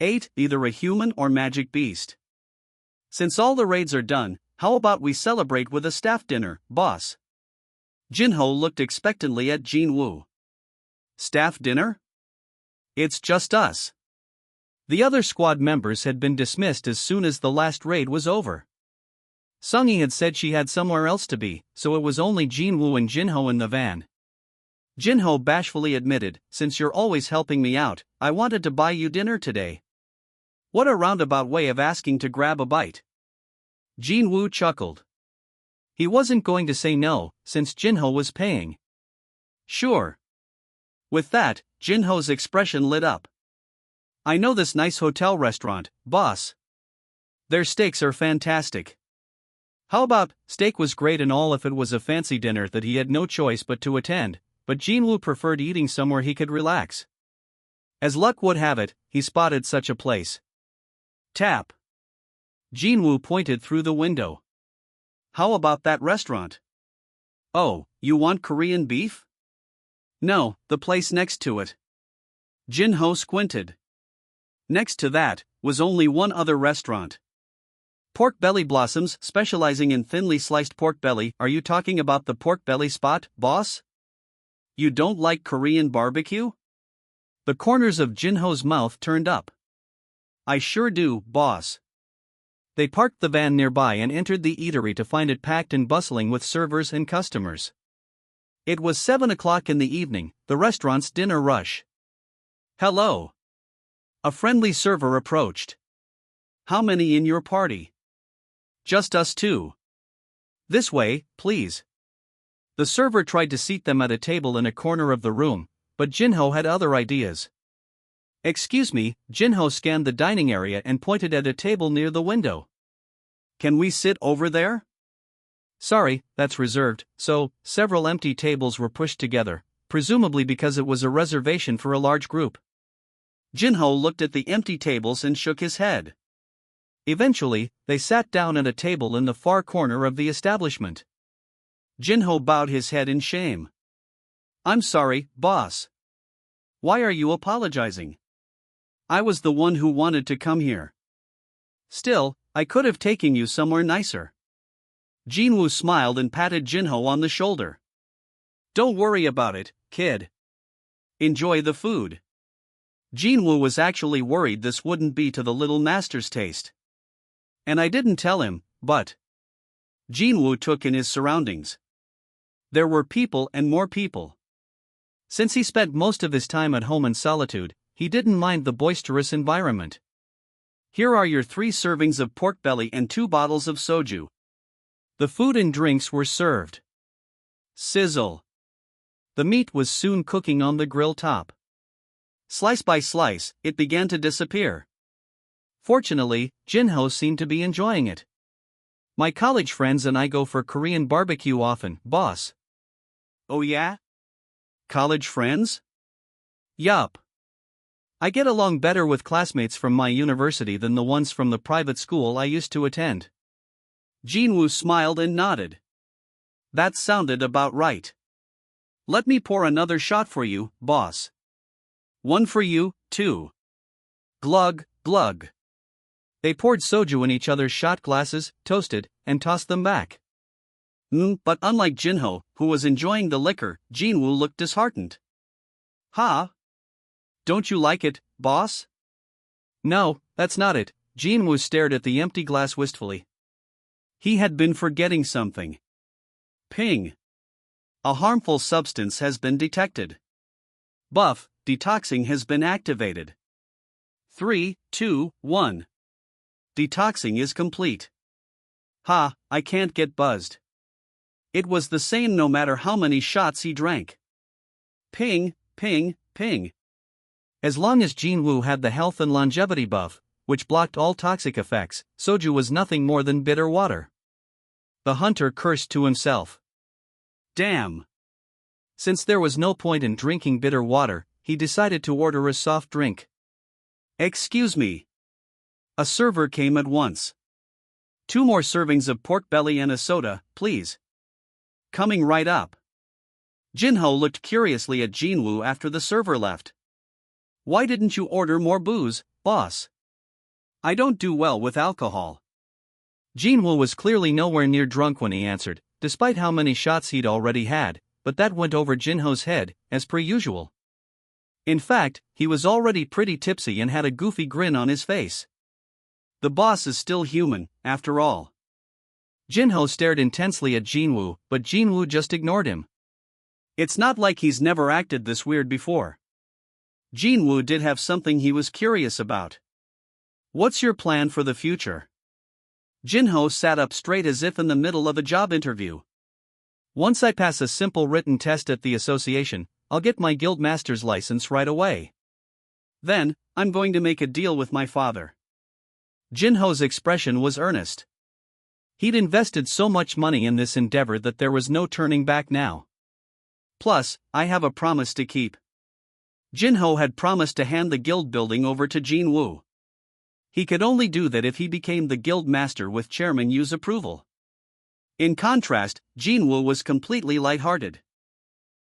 8. Either a human or magic beast. Since all the raids are done, how about we celebrate with a staff dinner, boss? Jin-Ho looked expectantly at Jin-Woo. Staff dinner? It's just us. The other squad members had been dismissed as soon as the last raid was over. Sung-Yi had said she had somewhere else to be, so it was only Jin-Woo and Jin-Ho in the van. Jin-Ho bashfully admitted, since you're always helping me out, I wanted to buy you dinner today. What a roundabout way of asking to grab a bite. Jin-Woo chuckled. He wasn't going to say no, since Jin-Ho was paying. Sure. With that, Jin-Ho's expression lit up. I know this nice hotel restaurant, boss. Their steaks are fantastic. How about, steak was great and all if it was a fancy dinner that he had no choice but to attend, but Jin-Woo preferred eating somewhere he could relax. As luck would have it, he spotted such a place. Tap. Jin-Woo pointed through the window. How about that restaurant? Oh, you want Korean beef? No, the place next to it. Jin-Ho squinted. Next to that, was only one other restaurant. Pork Belly Blossoms, specializing in thinly sliced pork belly. Are you talking about the pork belly spot, boss? You don't like Korean barbecue? The corners of Jin-Ho's mouth turned up. I sure do, boss. They parked the van nearby and entered the eatery to find it packed and bustling with servers and customers. It was 7 o'clock in the evening, the restaurant's dinner rush. Hello. A friendly server approached. How many in your party? Just us two. This way, please. The server tried to seat them at a table in a corner of the room, but Jin-Ho had other ideas. Excuse me, Jin-Ho scanned the dining area and pointed at a table near the window. Can we sit over there? Sorry, that's reserved. So, several empty tables were pushed together, presumably because it was a reservation for a large group. Jin-Ho looked at the empty tables and shook his head. Eventually, they sat down at a table in the far corner of the establishment. Jin-Ho bowed his head in shame. I'm sorry, boss. Why are you apologizing? I was the one who wanted to come here. Still, I could have taken you somewhere nicer. Jin-Woo smiled and patted Jin-Ho on the shoulder. Don't worry about it, kid. Enjoy the food. Jin-Woo was actually worried this wouldn't be to the little master's taste. And I didn't tell him, but... Jin-Woo took in his surroundings. There were people and more people. Since he spent most of his time at home in solitude, he didn't mind the boisterous environment. Here are your 3 servings of pork belly and 2 bottles of soju. The food and drinks were served. Sizzle. The meat was soon cooking on the grill top. Slice by slice, it began to disappear. Fortunately, Jin-Ho seemed to be enjoying it. My college friends and I go for Korean barbecue often, boss. Oh yeah? College friends? Yup. I get along better with classmates from my university than the ones from the private school I used to attend. Jin-Woo smiled and nodded. That sounded about right. Let me pour another shot for you, boss. One for you, too. Glug, glug. They poured soju in each other's shot glasses, toasted, and tossed them back. But unlike Jin-Ho, who was enjoying the liquor, Jin-Woo looked disheartened. Huh? Don't you like it, boss? No, that's not it. Jin-Woo stared at the empty glass wistfully. He had been forgetting something. Ping. A harmful substance has been detected. Buff, detoxing has been activated. 3, 2, 1. Detoxing is complete. Ha, I can't get buzzed. It was the same no matter how many shots he drank. Ping, ping, ping. As long as Jin-Woo had the health and longevity buff, which blocked all toxic effects, soju was nothing more than bitter water. The hunter cursed to himself. Damn. Since there was no point in drinking bitter water, he decided to order a soft drink. Excuse me. A server came at once. 2 more servings of pork belly and a soda, please. Coming right up. Jin-Ho looked curiously at Jin-Woo after the server left. Why didn't you order more booze, boss. I don't do well with alcohol. Jin-Woo was clearly nowhere near drunk when he answered, despite how many shots he'd already had, but that went over Jin-Ho's head, as per usual. In fact, he was already pretty tipsy and had a goofy grin on his face. The boss is still human, after all. Jin-Ho stared intensely at Jin-Woo, but Jin-Woo just ignored him. It's not like he's never acted this weird before. Jin-Woo did have something he was curious about. What's your plan for the future? Jin-Ho sat up straight as if in the middle of a job interview. Once I pass a simple written test at the association, I'll get my guild master's license right away. Then, I'm going to make a deal with my father. Jin-Ho's expression was earnest. He'd invested so much money in this endeavor that there was no turning back now. Plus, I have a promise to keep. Jin-Ho had promised to hand the guild building over to Jin-Woo. He could only do that if he became the guild master with Chairman Yu's approval. In contrast, Jin-Woo was completely lighthearted.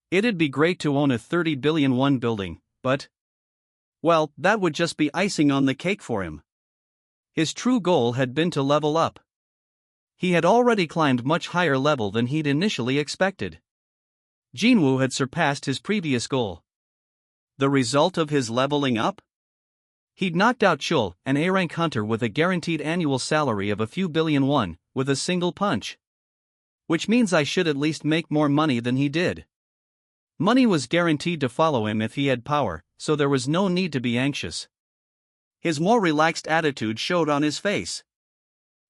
It'd be great to own a 30 billion won building, but... well, that would just be icing on the cake for him. His true goal had been to level up. He had already climbed much higher level than he'd initially expected. Jin-Woo had surpassed his previous goal. The result of his leveling up? He'd knocked out Chul, an A-rank hunter with a guaranteed annual salary of a few billion won, with a single punch. Which means I should at least make more money than he did. Money was guaranteed to follow him if he had power, so there was no need to be anxious. His more relaxed attitude showed on his face.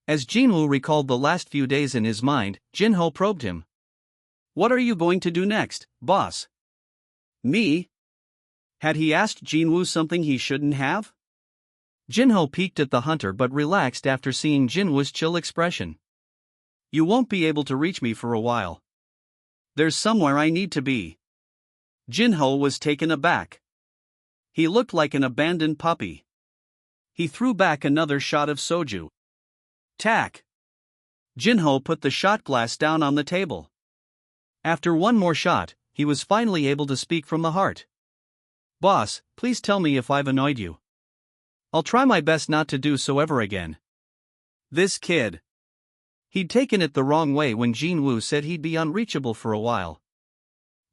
As Jin-Woo recalled the last few days in his mind, Jin-Ho probed him. What are you going to do next, boss? Me? Had he asked Jin-Woo something he shouldn't have? Jin-Ho peeked at the hunter but relaxed after seeing Jin-Woo's chill expression. You won't be able to reach me for a while. There's somewhere I need to be. Jin-Ho was taken aback. He looked like an abandoned puppy. He threw back another shot of soju. Tack! Jin-Ho put the shot glass down on the table. After one more shot, he was finally able to speak from the heart. Boss, please tell me if I've annoyed you. I'll try my best not to do so ever again. This kid. He'd taken it the wrong way when Jin-Woo said he'd be unreachable for a while.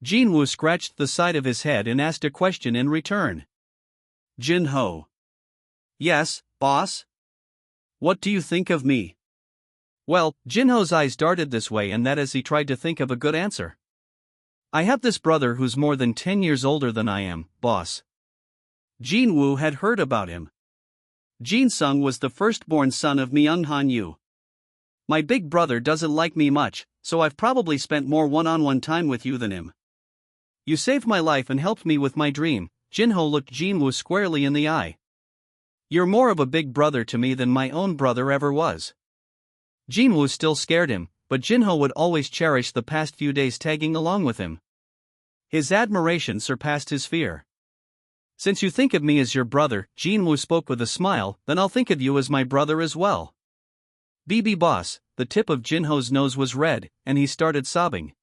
Jin-Woo scratched the side of his head and asked a question in return. Jin-Ho. Yes, boss? What do you think of me? Well, Jin-Ho's eyes darted this way and that as he tried to think of a good answer. I have this brother who's more than 10 years older than I am, boss. Jin-Woo had heard about him. Jin-Sung was the firstborn son of Myung-Han Yu. My big brother doesn't like me much, so I've probably spent more one-on-one time with you than him. You saved my life and helped me with my dream. Jin-Ho looked Jin-Woo squarely in the eye. You're more of a big brother to me than my own brother ever was. Jin-Woo still scared him, but Jin-Ho would always cherish the past few days tagging along with him. His admiration surpassed his fear. Since you think of me as your brother, Jin-Woo spoke with a smile, then I'll think of you as my brother as well. BB boss, the tip of Jin-Ho's nose was red, and he started sobbing.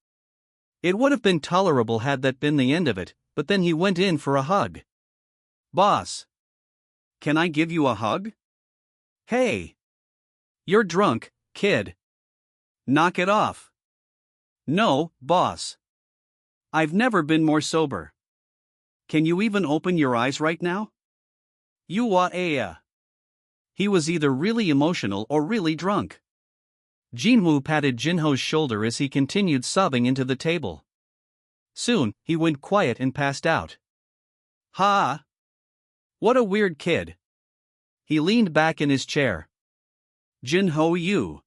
It would have been tolerable had that been the end of it, but then he went in for a hug. Boss. Can I give you a hug? Hey. You're drunk, kid. Knock it off. No, boss. I've never been more sober. Can you even open your eyes right now? You wa-aya. He was either really emotional or really drunk. Jin-Woo patted Jin-Ho's shoulder as he continued sobbing into the table. Soon, he went quiet and passed out. Ha! What a weird kid. He leaned back in his chair. Jin-Ho Yu.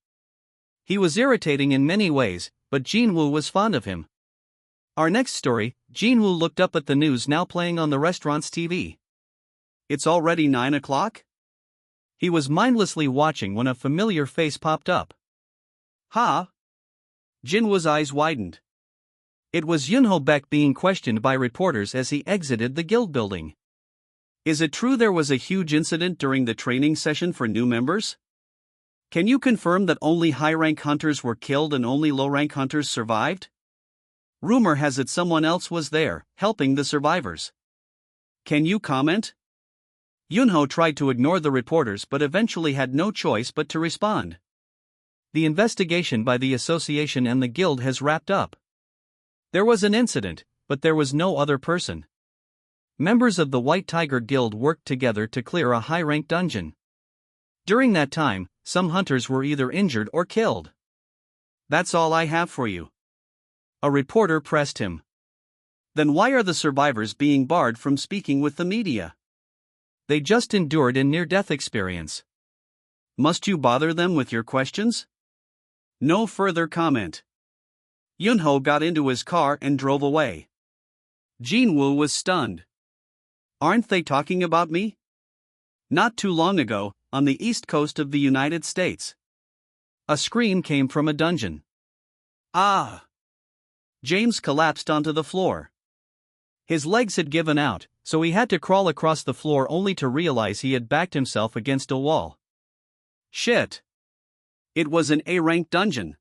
He was irritating in many ways, but Jin-Woo was fond of him. Our next story, Jin-Woo looked up at the news now playing on the restaurant's TV. It's already 9 o'clock? He was mindlessly watching when a familiar face popped up. Ha! Jin-Woo's eyes widened. It was Yunho Baek being questioned by reporters as he exited the guild building. Is it true there was a huge incident during the training session for new members? Can you confirm that only high-rank hunters were killed and only low-rank hunters survived? Rumor has it someone else was there, helping the survivors. Can you comment? Yunho tried to ignore the reporters but eventually had no choice but to respond. The investigation by the association and the guild has wrapped up. There was an incident, but there was no other person. Members of the White Tiger Guild worked together to clear a high-ranked dungeon. During that time, some hunters were either injured or killed. That's all I have for you. A reporter pressed him. Then why are the survivors being barred from speaking with the media? They just endured a near-death experience. Must you bother them with your questions? No further comment. Yunho got into his car and drove away. Jin-Woo was stunned. Aren't they talking about me? Not too long ago, on the east coast of the United States. A scream came from a dungeon. Ah! James collapsed onto the floor. His legs had given out, so he had to crawl across the floor only to realize he had backed himself against a wall. Shit! It was an A-rank dungeon.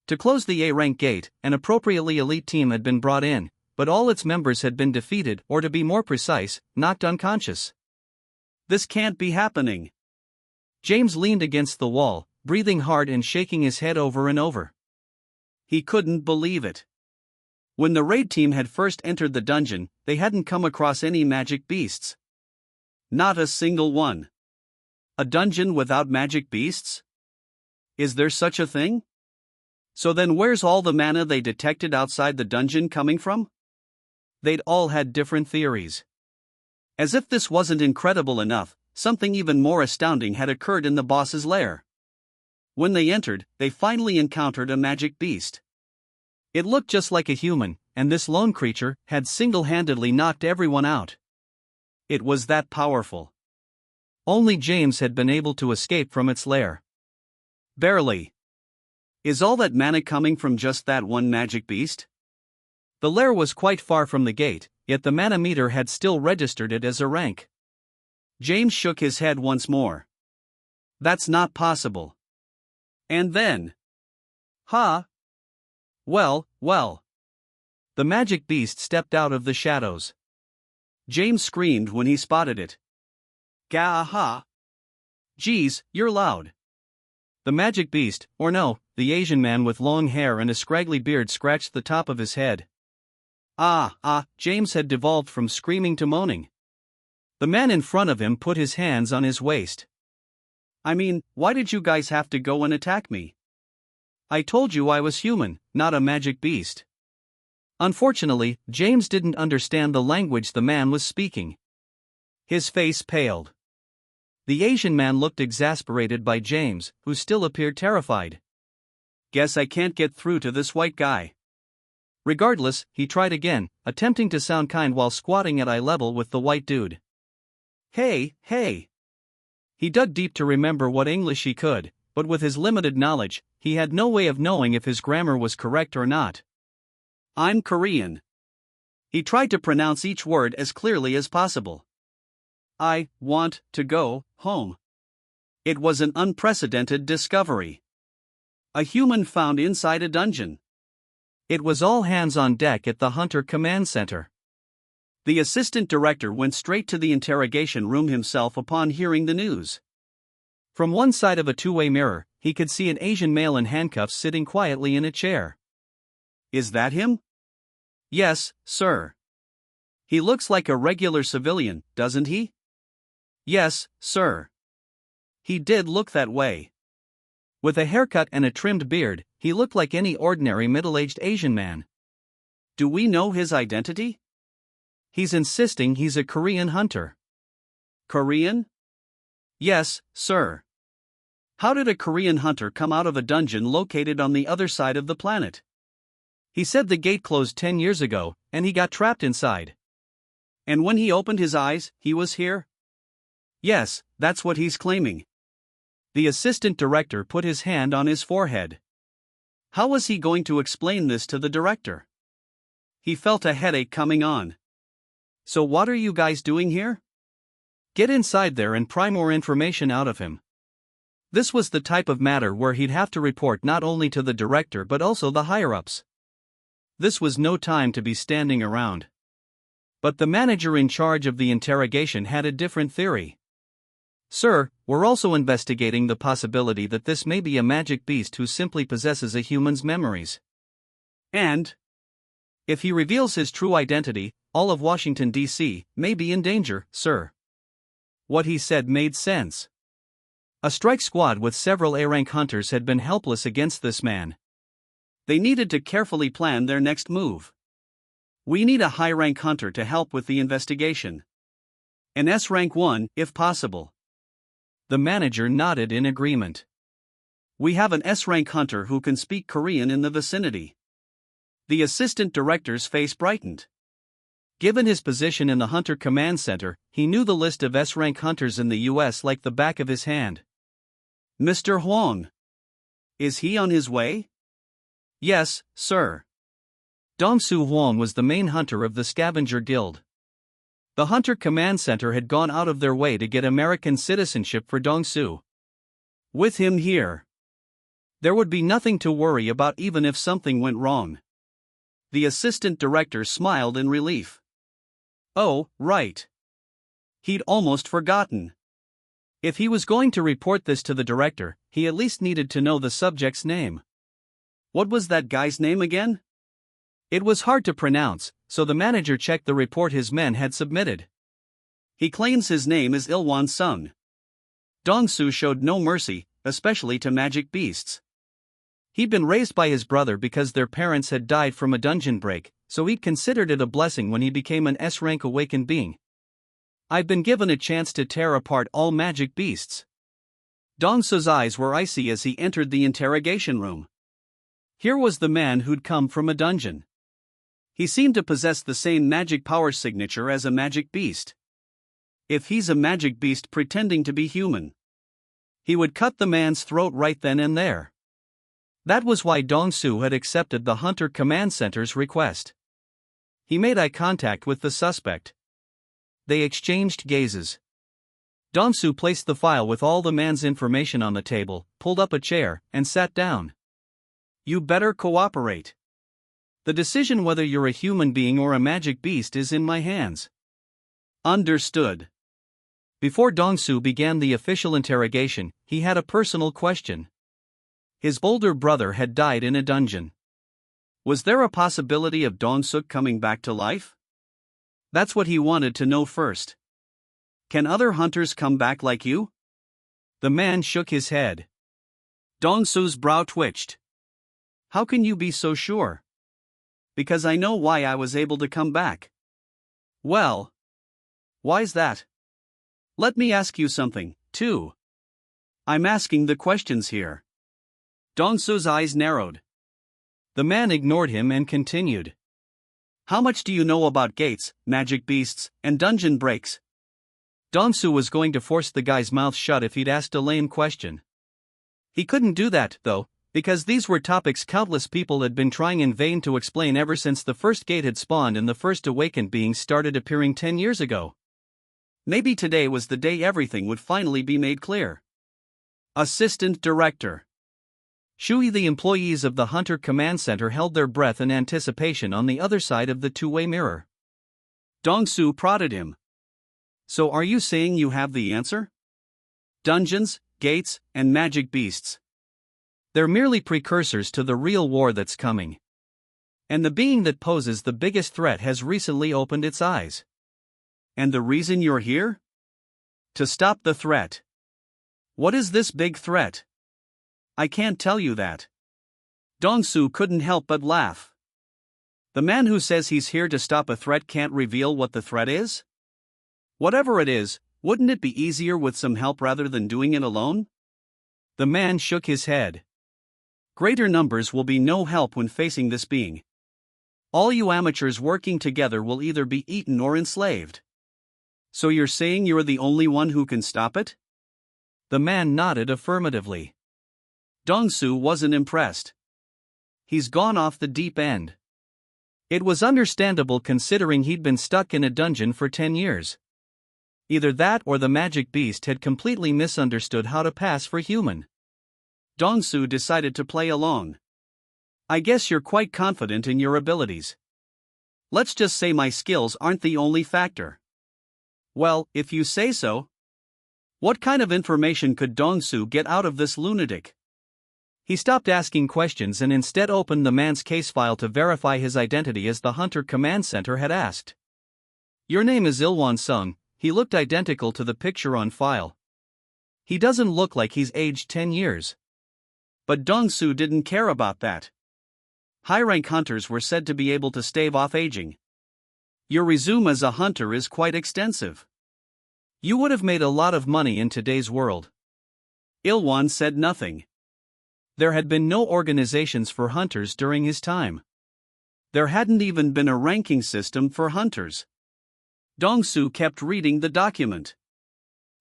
To close the A-rank gate, an appropriately elite team had been brought in, but all its members had been defeated, or to be more precise, knocked unconscious. This can't be happening. James leaned against the wall, breathing hard and shaking his head over and over. He couldn't believe it. When the raid team had first entered the dungeon, they hadn't come across any magic beasts. Not a single one. A dungeon without magic beasts? Is there such a thing? So then where's all the mana they detected outside the dungeon coming from? They'd all had different theories. As if this wasn't incredible enough, something even more astounding had occurred in the boss's lair. When they entered, they finally encountered a magic beast. It looked just like a human, and this lone creature had single-handedly knocked everyone out. It was that powerful. Only James had been able to escape from its lair. Barely. Is all that mana coming from just that one magic beast? The lair was quite far from the gate, yet the mana meter had still registered it as a rank. James shook his head once more. That's not possible. And then... Well. The magic beast stepped out of the shadows. James screamed when he spotted it. Gah-aha! Geez, you're loud. The magic beast, or no, the Asian man with long hair and a scraggly beard scratched the top of his head. James had devolved from screaming to moaning. The man in front of him put his hands on his waist. I mean, why did you guys have to go and attack me? I told you I was human, not a magic beast. Unfortunately, James didn't understand the language the man was speaking. His face paled. The Asian man looked exasperated by James, who still appeared terrified. Guess I can't get through to this white guy. Regardless, he tried again, attempting to sound kind while squatting at eye level with the white dude. Hey. He dug deep to remember what English he could, but with his limited knowledge, he had no way of knowing if his grammar was correct or not. I'm Korean. He tried to pronounce each word as clearly as possible. I want to go home. It was an unprecedented discovery. A human found inside a dungeon. It was all hands on deck at the Hunter Command Center. The assistant director went straight to the interrogation room himself upon hearing the news. From one side of a two-way mirror, he could see an Asian male in handcuffs sitting quietly in a chair. Is that him? Yes, sir. He looks like a regular civilian, doesn't he? Yes, sir. He did look that way. With a haircut and a trimmed beard, he looked like any ordinary middle-aged Asian man. Do we know his identity? He's insisting he's a Korean hunter. Korean? Yes, sir. How did a Korean hunter come out of a dungeon located on the other side of the planet? He said the gate closed 10 years ago, and he got trapped inside. And when he opened his eyes, he was here? Yes, that's what he's claiming. The assistant director put his hand on his forehead. How was he going to explain this to the director? He felt a headache coming on. So what are you guys doing here? Get inside there and pry more information out of him. This was the type of matter where he'd have to report not only to the director but also the higher-ups. This was no time to be standing around. But the manager in charge of the interrogation had a different theory. "Sir, we're also investigating the possibility that this may be a magic beast who simply possesses a human's memories. And if he reveals his true identity, all of Washington, D.C. may be in danger, sir." What he said made sense. A strike squad with several A-rank hunters had been helpless against this man. They needed to carefully plan their next move. "We need a high-rank hunter to help with the investigation. An S-rank one, if possible." The manager nodded in agreement. "We have an S-rank hunter who can speak Korean in the vicinity." The assistant director's face brightened. Given his position in the Hunter Command Center, he knew the list of S-rank hunters in the U.S. like the back of his hand. "Mr. Huang. Is he on his way?" "Yes, sir." Dong-Soo Huang was the main hunter of the Scavenger Guild. The Hunter Command Center had gone out of their way to get American citizenship for Dong-Soo. With him here, there would be nothing to worry about even if something went wrong. The assistant director smiled in relief. "Oh, right. He'd almost forgotten." If he was going to report this to the director, he at least needed to know the subject's name. What was that guy's name again? It was hard to pronounce, so the manager checked the report his men had submitted. "He claims his name is Ilwan Sung." Dong-Soo showed no mercy, especially to magic beasts. He'd been raised by his brother because their parents had died from a dungeon break, so he'd considered it a blessing when he became an S-rank awakened being. "I've been given a chance to tear apart all magic beasts." Dong-Soo's eyes were icy as he entered the interrogation room. Here was the man who'd come from a dungeon. He seemed to possess the same magic power signature as a magic beast. If he's a magic beast pretending to be human, he would cut the man's throat right then and there. That was why Dong-Soo had accepted the Hunter Command Center's request. He made eye contact with the suspect. They exchanged gazes. Dong-Soo placed the file with all the man's information on the table, pulled up a chair, and sat down. "You better cooperate. The decision whether you're a human being or a magic beast is in my hands." "Understood." Before Dong-Soo began the official interrogation, he had a personal question. His older brother had died in a dungeon. Was there a possibility of Dong-Soo coming back to life? That's what he wanted to know first. "Can other hunters come back like you?" The man shook his head. Dong-Soo's brow twitched. "How can you be so sure?" "Because I know why I was able to come back." "Well, why's that?" "Let me ask you something, too." "I'm asking the questions here." Dong-Soo's eyes narrowed. The man ignored him and continued. "How much do you know about gates, magic beasts, and dungeon breaks?" Dong-Soo was going to force the guy's mouth shut if he'd asked a lame question. He couldn't do that, though, because these were topics countless people had been trying in vain to explain ever since the first gate had spawned and the first awakened beings started appearing 10 years ago. Maybe today was the day everything would finally be made clear. Assistant Director Shui. The employees of the Hunter Command Center held their breath in anticipation on the other side of the two-way mirror. Dong-Soo prodded him. "So are you saying you have the answer? Dungeons, gates, and magic beasts. They're merely precursors to the real war that's coming. And the being that poses the biggest threat has recently opened its eyes. And the reason you're here? To stop the threat. What is this big threat?" "I can't tell you that." Dong-Soo couldn't help but laugh. The man who says he's here to stop a threat can't reveal what the threat is? Whatever it is, wouldn't it be easier with some help rather than doing it alone? The man shook his head. "Greater numbers will be no help when facing this being. All you amateurs working together will either be eaten or enslaved." "So you're saying you're the only one who can stop it?" The man nodded affirmatively. Dong-Soo wasn't impressed. He's gone off the deep end. It was understandable considering he'd been stuck in a dungeon for 10 years. Either that or the magic beast had completely misunderstood how to pass for human. Dong-Soo decided to play along. "I guess you're quite confident in your abilities." Let's just say my skills aren't the only factor. Well, if you say so. What kind of information could Dong-soo get out of this lunatic? He stopped asking questions and instead opened the man's case file to verify his identity as the Hunter Command Center had asked. Your name is Il-won Sung. He looked identical to the picture on file. He doesn't look like he's aged 10 years. But Dong-soo didn't care about that. High-rank hunters were said to be able to stave off aging. Your resume as a hunter is quite extensive. You would have made a lot of money in today's world. Il-won said nothing. There had been no organizations for hunters during his time. There hadn't even been a ranking system for hunters. Dong-soo kept reading the document.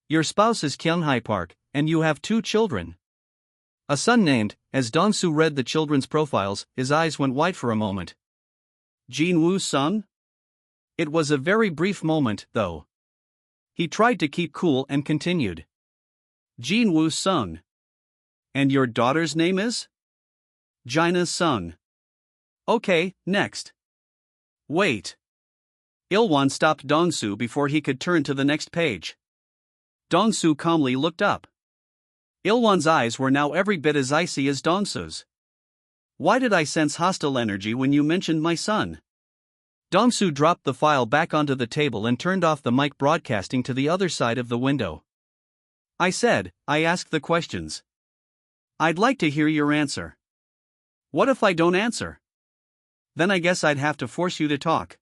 Your spouse is Kyunghai Park, and you have 2 children. A son named. As Dong-soo read the children's profiles, his eyes went wide for a moment. Jin-Woo Sung? It was a very brief moment, though. He tried to keep cool and continued. Jin-Woo Sung. And your daughter's name is? Jina Sung. Okay, next. Wait. Il-won stopped Dong-soo before he could turn to the next page. Dong-soo calmly looked up. Il-won's eyes were now every bit as icy as Dong-soo's. Why did I sense hostile energy when you mentioned my son? Dong-soo dropped the file back onto the table and turned off the mic broadcasting to the other side of the window. I asked the questions. I'd like to hear your answer. What if I don't answer? Then I guess I'd have to force you to talk.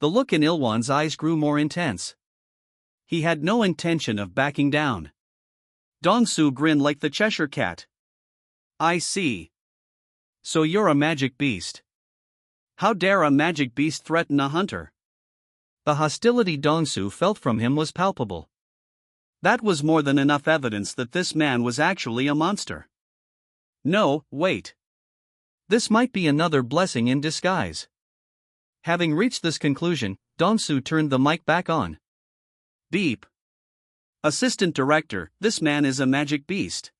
The look in Il-won's eyes grew more intense. He had no intention of backing down. Dong-soo grinned like the Cheshire Cat. I see. So you're a magic beast. How dare a magic beast threaten a hunter? The hostility Dong-soo felt from him was palpable. That was more than enough evidence that this man was actually a monster. No, wait. This might be another blessing in disguise. Having reached this conclusion, Dong-soo turned the mic back on. Beep. Assistant Director, this man is a magic beast.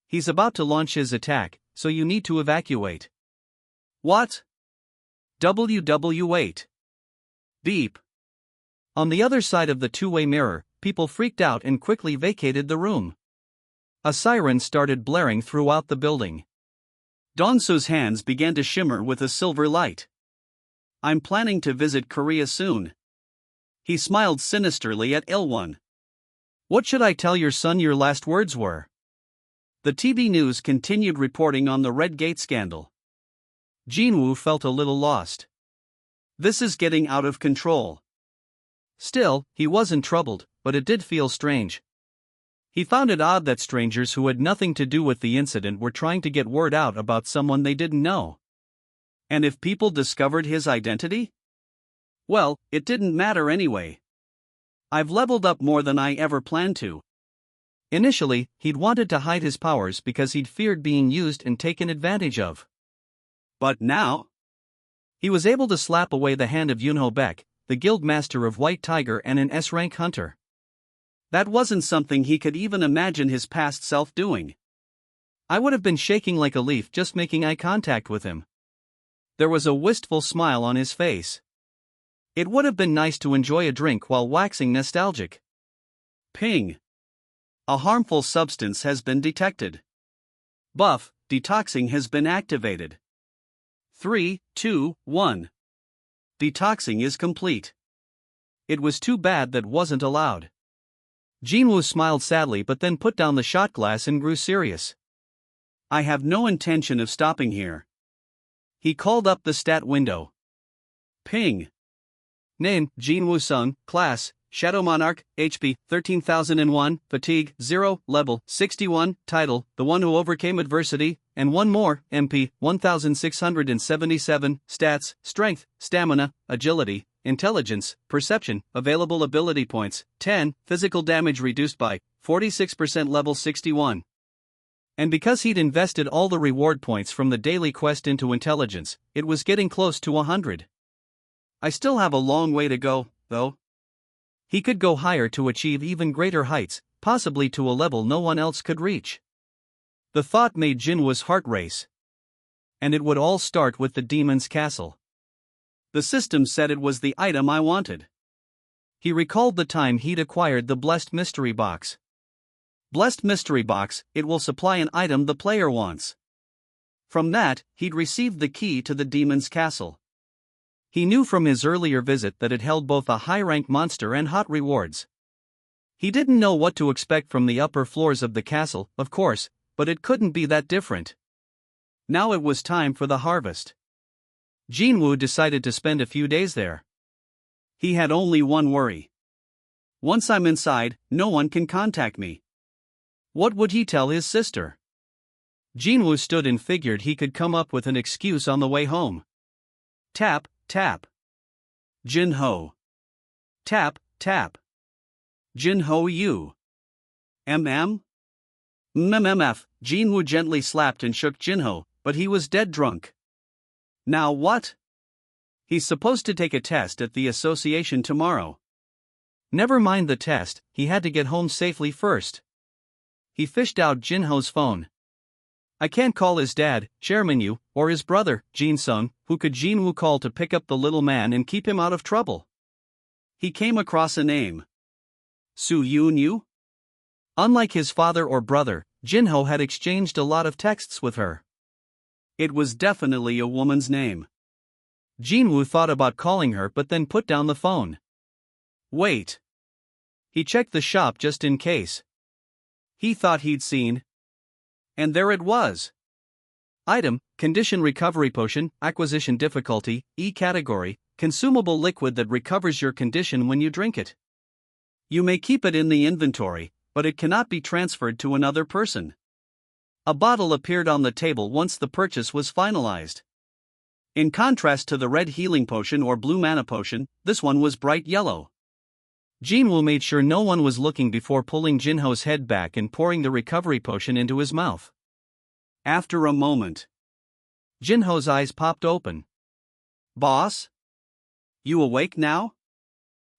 He's about to launch his attack, so you need to evacuate. What? WW8. Beep. On the other side of the two-way mirror, people freaked out and quickly vacated the room. A siren started blaring throughout the building. Dong-soo's hands began to shimmer with a silver light. I'm planning to visit Korea soon. He smiled sinisterly at Il-won. What should I tell your son your last words were? The TV news continued reporting on the Red Gate scandal. Jin-Woo felt a little lost. This is getting out of control. Still, he wasn't troubled, but it did feel strange. He found it odd that strangers who had nothing to do with the incident were trying to get word out about someone they didn't know. And if people discovered his identity? Well, it didn't matter anyway. I've leveled up more than I ever planned to. Initially, he'd wanted to hide his powers because he'd feared being used and taken advantage of. But now? He was able to slap away the hand of Yunho Baek, the guild master of White Tiger and an S-rank hunter. That wasn't something he could even imagine his past self doing. I would have been shaking like a leaf just making eye contact with him. There was a wistful smile on his face. It would have been nice to enjoy a drink while waxing nostalgic. Ping. A harmful substance has been detected. Buff, detoxing has been activated. 3, 2, 1. Detoxing is complete. It was too bad that wasn't allowed. Jin-Woo smiled sadly but then put down the shot glass and grew serious. I have no intention of stopping here. He called up the stat window. Ping. Name, Jin-Woo Sung, Class, Shadow Monarch, HP, 13,001, Fatigue, 0, Level, 61, Title, The One Who Overcame Adversity, and one more, MP, 1,677, Stats, Strength, Stamina, Agility, Intelligence, Perception, Available Ability Points, 10, Physical Damage reduced by 46%, Level 61. And because he'd invested all the reward points from the daily quest into intelligence, it was getting close to 100. I still have a long way to go, though. He could go higher to achieve even greater heights, possibly to a level no one else could reach. The thought made Jin-Woo's heart race. And it would all start with the demon's castle. The system said it was the item I wanted. He recalled the time he'd acquired the Blessed Mystery Box. Blessed Mystery Box, it will supply an item the player wants. From that, he'd received the key to the demon's castle. He knew from his earlier visit that it held both a high-rank monster and hot rewards. He didn't know what to expect from the upper floors of the castle, of course, but it couldn't be that different. Now it was time for the harvest. Jin-Woo decided to spend a few days there. He had only one worry. Once I'm inside, no one can contact me. What would he tell his sister? Jin-Woo stood and figured he could come up with an excuse on the way home. Tap, tap. Jin-Ho. Tap, tap. Jin-Ho you. MM? MMF. Jin-Woo gently slapped and shook Jin-Ho, but he was dead drunk. Now what? He's supposed to take a test at the association tomorrow. Never mind the test, he had to get home safely first. He fished out Jin-Ho's phone. I can't call his dad, Chairman Yu, or his brother, Jin-Sung, who could Jin-Woo call to pick up the little man and keep him out of trouble? He came across a name. Su-Yoon-Yu? Unlike his father or brother, Jin-Ho had exchanged a lot of texts with her. It was definitely a woman's name. Jin-Woo thought about calling her but then put down the phone. Wait. He checked the shop just in case. He thought he'd seen. And there it was. Item, Condition Recovery Potion, Acquisition Difficulty, E category, consumable liquid that recovers your condition when you drink it. You may keep it in the inventory, but it cannot be transferred to another person. A bottle appeared on the table once the purchase was finalized. In contrast to the red healing potion or blue mana potion, this one was bright yellow. Jin-Woo made sure no one was looking before pulling Jin-Ho's head back and pouring the recovery potion into his mouth. After a moment, Jin-Ho's eyes popped open. Boss? You awake now?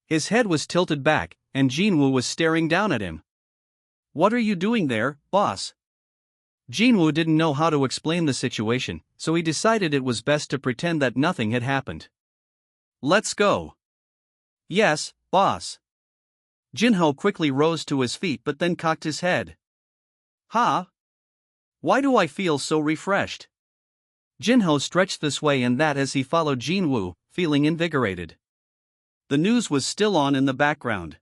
His head was tilted back, and Jin-Woo was staring down at him. What are you doing there, boss? Jin-Woo didn't know how to explain the situation, so he decided it was best to pretend that nothing had happened. Let's go. Yes, boss. Jin-Ho quickly rose to his feet but then cocked his head. Huh? Why do I feel so refreshed? Jin-Ho stretched this way and that as he followed Jin-Woo, feeling invigorated. The news was still on in the background.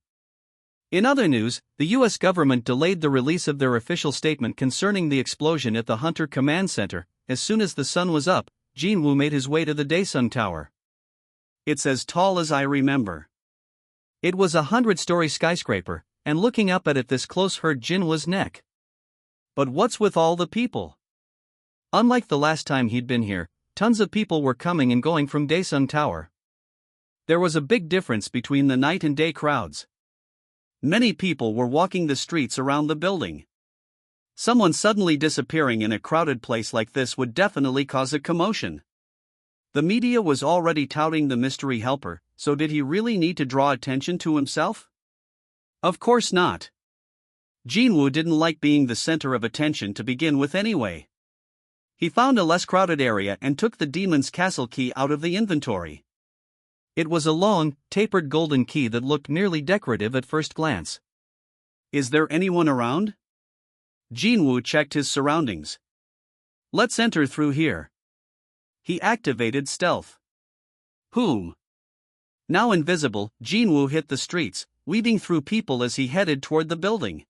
In other news, the U.S. government delayed the release of their official statement concerning the explosion at the Hunter Command Center. As soon as the sun was up, Jin-Woo made his way to the Daesung Tower. It's as tall as I remember. It was a 100-story skyscraper, and looking up at it this close hurt Jin-Woo's neck. But what's with all the people? Unlike the last time he'd been here, tons of people were coming and going from Daesung Tower. There was a big difference between the night and day crowds. Many people were walking the streets around the building. Someone suddenly disappearing in a crowded place like this would definitely cause a commotion. The media was already touting the mystery helper, so did he really need to draw attention to himself? Of course not. Jin-Woo didn't like being the center of attention to begin with anyway. He found a less crowded area and took the demon's castle key out of the inventory. It was a long, tapered golden key that looked nearly decorative at first glance. Is there anyone around? Jin-Woo checked his surroundings. Let's enter through here. He activated stealth. Whom? Now invisible, Jin-Woo hit the streets, weaving through people as he headed toward the building.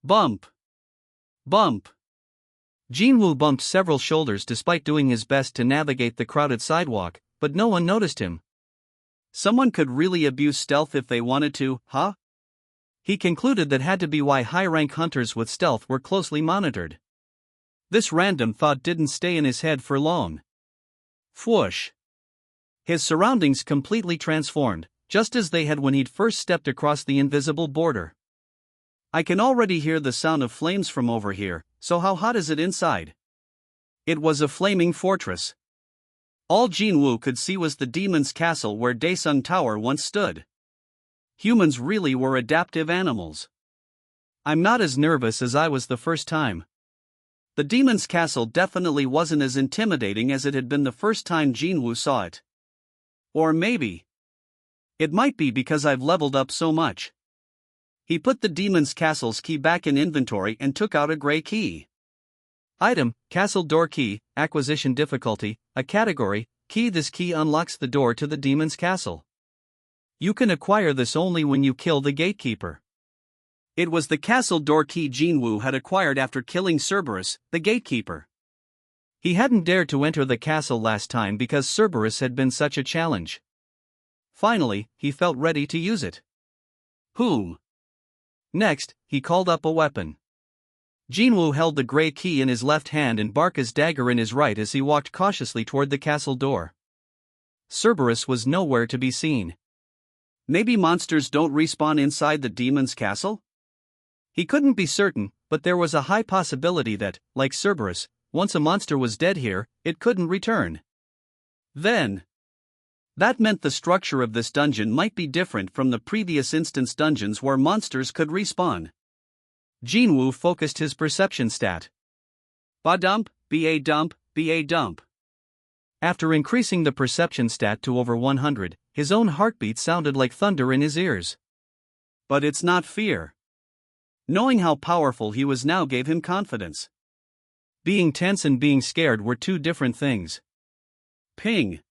Bump. Bump. Jin-Woo bumped several shoulders despite doing his best to navigate the crowded sidewalk, but no one noticed him. Someone could really abuse stealth if they wanted to, huh? He concluded that had to be why high-rank hunters with stealth were closely monitored. This random thought didn't stay in his head for long. Whoosh. His surroundings completely transformed, just as they had when he'd first stepped across the invisible border. I can already hear the sound of flames from over here, so how hot is it inside? It was a flaming fortress. All Jin-Woo could see was the demon's castle where Daesung Tower once stood. Humans really were adaptive animals. I'm not as nervous as I was the first time. The demon's castle definitely wasn't as intimidating as it had been the first time Jin-Woo saw it. Or maybe it might be because I've leveled up so much. He put the demon's castle's key back in inventory and took out a gray key. Item, castle door key, acquisition difficulty, a category, key. This key unlocks the door to the demon's castle. You can acquire this only when you kill the gatekeeper. It was the castle door key Jin-Woo had acquired after killing Cerberus, the gatekeeper. He hadn't dared to enter the castle last time because Cerberus had been such a challenge. Finally, he felt ready to use it. Whom? Next, he called up a weapon. Jin-Woo held the gray key in his left hand and Barca's dagger in his right as he walked cautiously toward the castle door. Cerberus was nowhere to be seen. Maybe monsters don't respawn inside the demon's castle? He couldn't be certain, but there was a high possibility that, like Cerberus, once a monster was dead here, it couldn't return. Then, that meant the structure of this dungeon might be different from the previous instance dungeons where monsters could respawn. Jin-Woo focused his perception stat. Ba-dump, ba-dump, ba-dump. After increasing the perception stat to over 100, his own heartbeat sounded like thunder in his ears. But it's not fear. Knowing how powerful he was now gave him confidence. Being tense and being scared were two different things. Ping.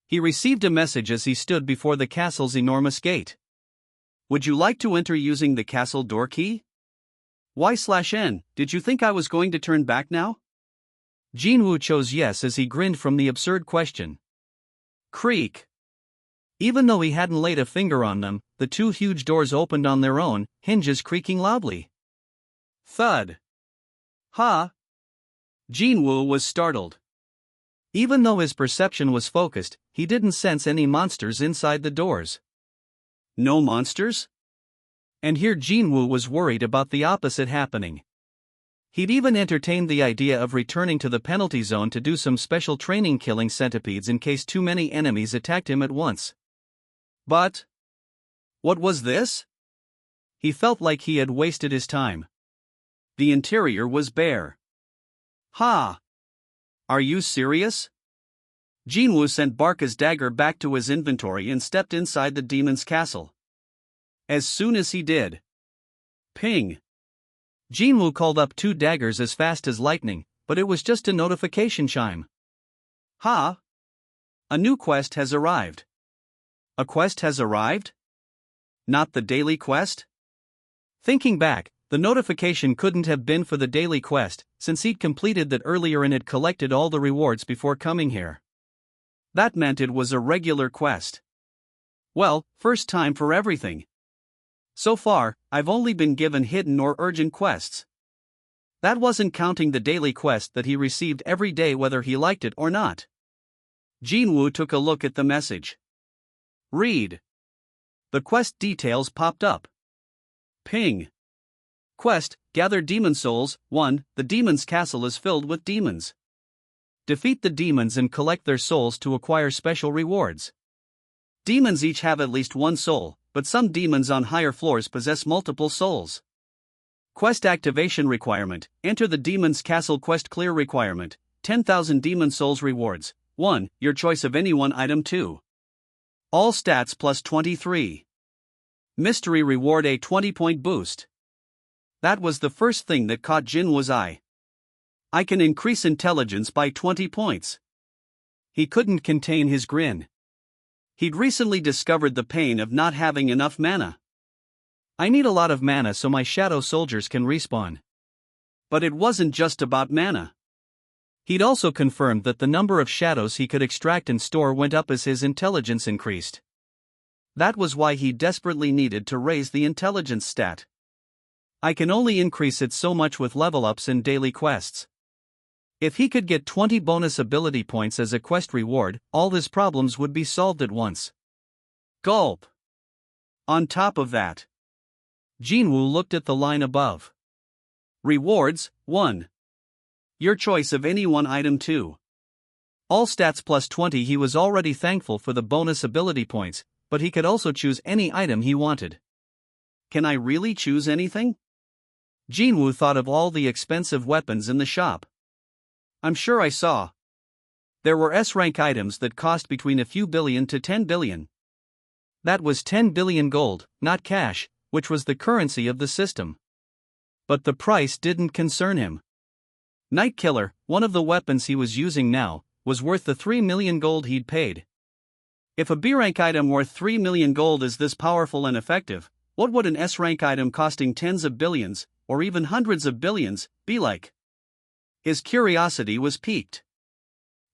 He received a message as he stood before the castle's enormous gate. Would you like to enter using the castle door key? Y/N, did you think I was going to turn back now? Jin-Woo chose yes as he grinned from the absurd question. Creak. Even though he hadn't laid a finger on them, the two huge doors opened on their own, hinges creaking loudly. Thud. Ha! Jin-Woo was startled. Even though his perception was focused, he didn't sense any monsters inside the doors. No monsters? And here Jin-Woo was worried about the opposite happening. He'd even entertained the idea of returning to the penalty zone to do some special training killing centipedes in case too many enemies attacked him at once. But what was this? He felt like he had wasted his time. The interior was bare. Ha! Are you serious? Jin-Woo sent Barca's dagger back to his inventory and stepped inside the demon's castle. As soon as he did, ping! Jin-Woo called up two daggers as fast as lightning, but it was just a notification chime. Ha! A new quest has arrived. A quest has arrived? Not the daily quest? Thinking back, the notification couldn't have been for the daily quest, since he'd completed that earlier and had collected all the rewards before coming here. That meant it was a regular quest. Well, first time for everything. So far, I've only been given hidden or urgent quests. That wasn't counting the daily quest that he received every day whether he liked it or not. Jin-Woo took a look at the message. Read. The quest details popped up. Ping. Quest, gather demon souls. 1. The demon's castle is filled with demons. Defeat the demons and collect their souls to acquire special rewards. Demons each have at least one soul, but some demons on higher floors possess multiple souls. Quest activation requirement, enter the demon's castle quest clear requirement, 10,000 demon souls rewards. 1. Your choice of any one item. 2. All stats plus 23. Mystery reward a 20-point boost. That was the first thing that caught Jin-Woo's eye. I can increase intelligence by 20 points. He couldn't contain his grin. He'd recently discovered the pain of not having enough mana. I need a lot of mana so my shadow soldiers can respawn. But it wasn't just about mana. He'd also confirmed that the number of shadows he could extract and store went up as his intelligence increased. That was why he desperately needed to raise the intelligence stat. I can only increase it so much with level ups and daily quests. If he could get 20 bonus ability points as a quest reward, all his problems would be solved at once. Gulp. On top of that, Jin-Woo looked at the line above. Rewards, 1. Your choice of any one item. 2. All stats plus 20. He was already thankful for the bonus ability points, but he could also choose any item he wanted. Can I really choose anything? Jin-Woo thought of all the expensive weapons in the shop. I'm sure I saw There were S-rank items that cost between a few billion to 10 billion. That was 10 billion gold, not cash, which was the currency of the system. But the price didn't concern him. Night Killer, one of the weapons he was using now, was worth the 3 million gold he'd paid. If a B-rank item worth 3 million gold is this powerful and effective, what would an S-rank item costing tens of billions, or even hundreds of billions, be like? His curiosity was piqued.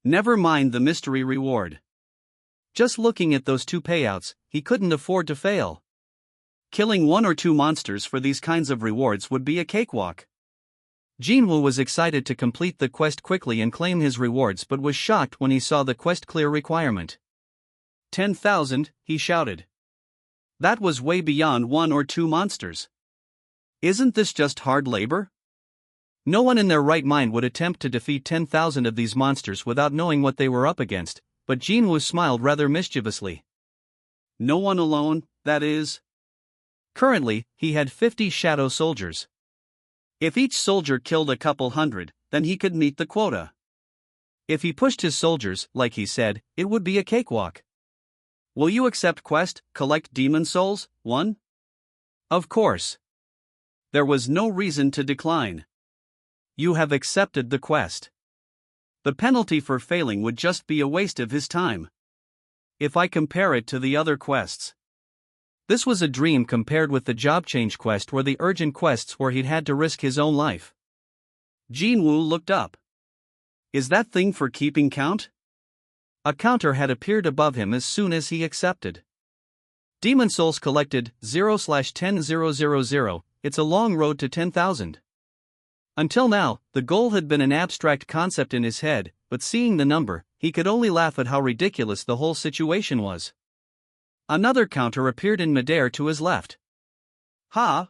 Never mind the mystery reward. Just looking at those two payouts, he couldn't afford to fail. Killing one or two monsters for these kinds of rewards would be a cakewalk. Jin-Woo was excited to complete the quest quickly and claim his rewards, but was shocked when he saw the quest clear requirement. 10,000, he shouted. That was way beyond one or two monsters. Isn't this just hard labor? No one in their right mind would attempt to defeat 10,000 of these monsters without knowing what they were up against, but Jin-Woo smiled rather mischievously. No one alone, that is? Currently, he had 50 shadow soldiers. If each soldier killed a couple hundred, then he could meet the quota. If he pushed his soldiers, like he said, it would be a cakewalk. Will you accept quest, collect demon souls, 1? Of course. There was no reason to decline. You have accepted the quest. The penalty for failing would just be a waste of his time. If I compare it to the other quests. This was a dream compared with the job change quest or the urgent quests where he'd had to risk his own life. Jin-Woo looked up. Is that thing for keeping count? A counter had appeared above him as soon as he accepted. Demon souls collected 0/10,000. It's a long road to 10,000. Until now, the goal had been an abstract concept in his head, but seeing the number, he could only laugh at how ridiculous the whole situation was. Another counter appeared in midair to his left. Ha!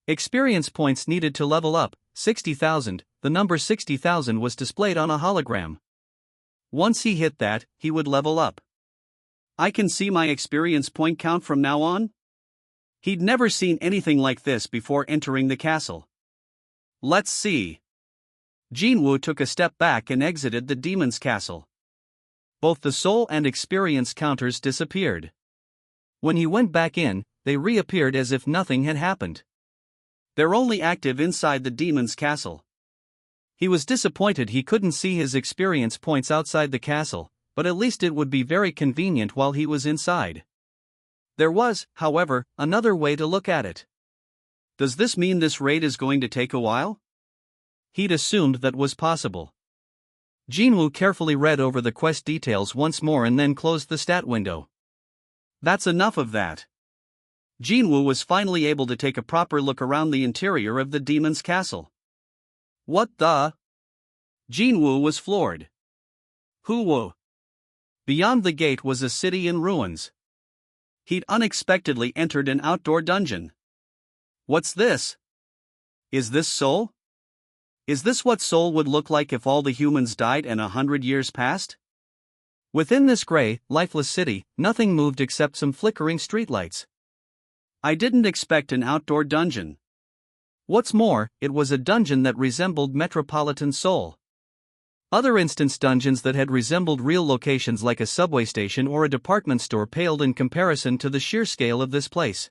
Experience points needed to level up, 60,000. The number 60,000 was displayed on a hologram. Once he hit that, he would level up. I can see my experience point count from now on? He'd never seen anything like this before entering the castle. Let's see. Jin-Woo took a step back and exited the demon's castle. Both the soul and experience counters disappeared. When he went back in, they reappeared as if nothing had happened. They're only active inside the demon's castle. He was disappointed he couldn't see his experience points outside the castle, but at least it would be very convenient while he was inside. There was, however, another way to look at it. Does this mean this raid is going to take a while? He'd assumed that was possible. Jin-Woo carefully read over the quest details once more and then closed the stat window. That's enough of that. Jin-Woo was finally able to take a proper look around the interior of the demon's castle. What the? Jin-Woo was floored. Who? Beyond the gate was a city in ruins. He'd unexpectedly entered an outdoor dungeon. What's this? Is this Seoul? Is this what Seoul would look like if all the humans died and 100 years passed? Within this gray, lifeless city, nothing moved except some flickering streetlights. I didn't expect an outdoor dungeon. What's more, it was a dungeon that resembled metropolitan Seoul. Other instance dungeons that had resembled real locations like a subway station or a department store paled in comparison to the sheer scale of this place.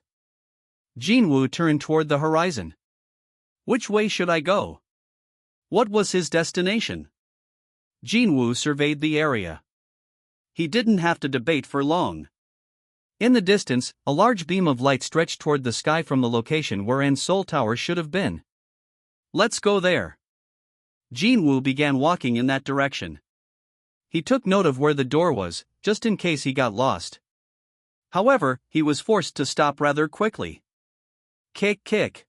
Jin-Woo turned toward the horizon. Which way should I go? What was his destination? Jin-Woo surveyed the area. He didn't have to debate for long. In the distance, a large beam of light stretched toward the sky from the location where Seoul Tower should have been. Let's go there. Jin-Woo began walking in that direction. He took note of where the door was, just in case he got lost. However, he was forced to stop rather quickly. Kick. Kick.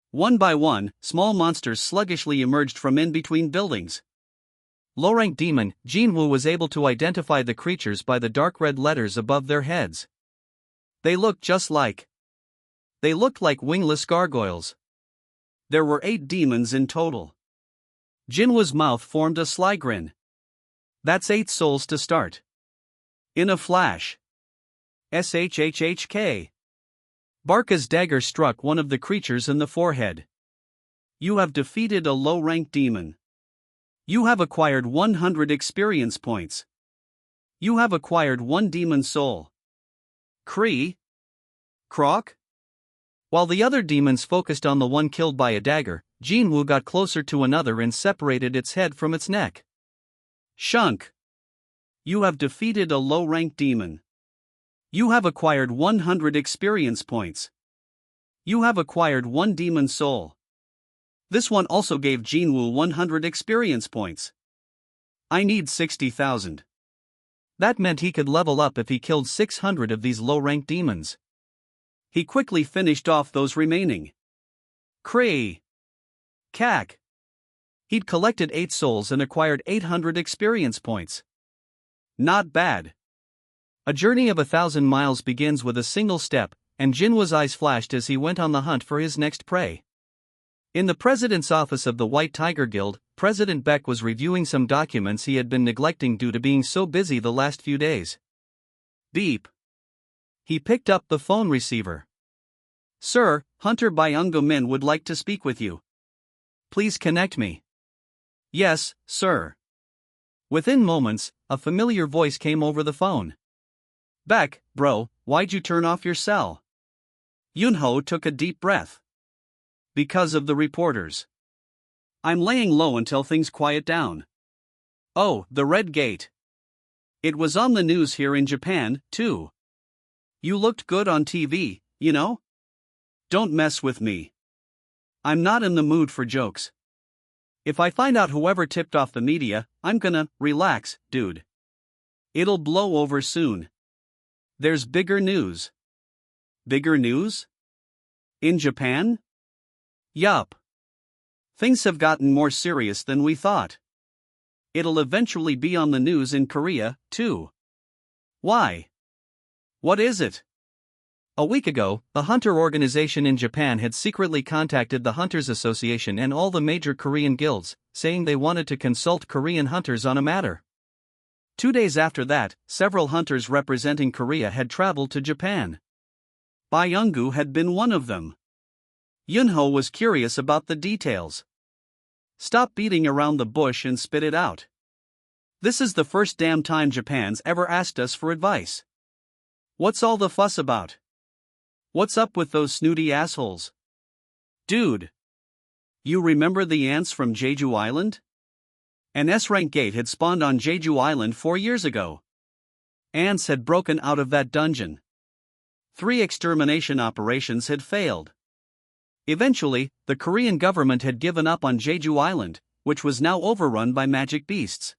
One by one, small monsters sluggishly emerged from in between buildings. Low-rank demon, Jin-Woo was able to identify the creatures by the dark red letters above their heads. They looked like wingless gargoyles. There were 8 demons in total. Jin-Woo's mouth formed a sly grin. That's 8 souls to start. In a flash. SHHHK. Barca's dagger struck one of the creatures in the forehead. You have defeated a low-rank demon. You have acquired 100 experience points. You have acquired 1 demon soul. Kree? Croc? While the other demons focused on the one killed by a dagger, Jin-Woo got closer to another and separated its head from its neck. Shunk. You have defeated a low-rank demon. You have acquired 100 experience points. You have acquired 1 demon soul. This one also gave Jin-Woo 100 experience points. I need 60,000. That meant he could level up if he killed 600 of these low-rank demons. He quickly finished off those remaining. Kree. Cack. He'd collected 8 souls and acquired 800 experience points. Not bad. A journey of 1,000 miles begins with a single step, and Jinwoo's eyes flashed as he went on the hunt for his next prey. In the president's office of the White Tiger Guild, President Beck was reviewing some documents he had been neglecting due to being so busy the last few days. Beep. He picked up the phone receiver. Sir, Hunter Byung-go Min would like to speak with you. Please connect me. Yes, sir. Within moments, a familiar voice came over the phone. Beck, bro, why'd you turn off your cell? Yunho took a deep breath. Because of the reporters. I'm laying low until things quiet down. Oh, the Red Gate. It was on the news here in Japan, too. You looked good on TV, you know? Don't mess with me. I'm not in the mood for jokes. If I find out whoever tipped off the media, I'm gonna relax, dude. It'll blow over soon. There's bigger news. Bigger news? In Japan? Yup. Things have gotten more serious than we thought. It'll eventually be on the news in Korea, too. Why? What is it? A week ago, the Hunter organization in Japan had secretly contacted the Hunters Association and all the major Korean guilds, saying they wanted to consult Korean hunters on a matter. 2 days after that, several hunters representing Korea had traveled to Japan. Byung-go had been one of them. Yunho was curious about the details. Stop beating around the bush and spit it out. This is the first damn time Japan's ever asked us for advice. What's all the fuss about? What's up with those snooty assholes? Dude. You remember the ants from Jeju Island? An S-rank gate had spawned on Jeju Island 4 years ago. Ants had broken out of that dungeon. 3 extermination operations had failed. Eventually, the Korean government had given up on Jeju Island, which was now overrun by magic beasts.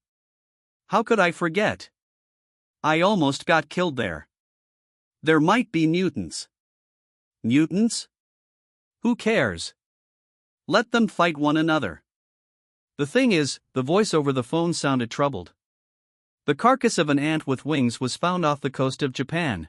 How could I forget? I almost got killed there. There might be mutants. Mutants? Who cares? Let them fight one another. The thing is, the voice over the phone sounded troubled. The carcass of an ant with wings was found off the coast of Japan.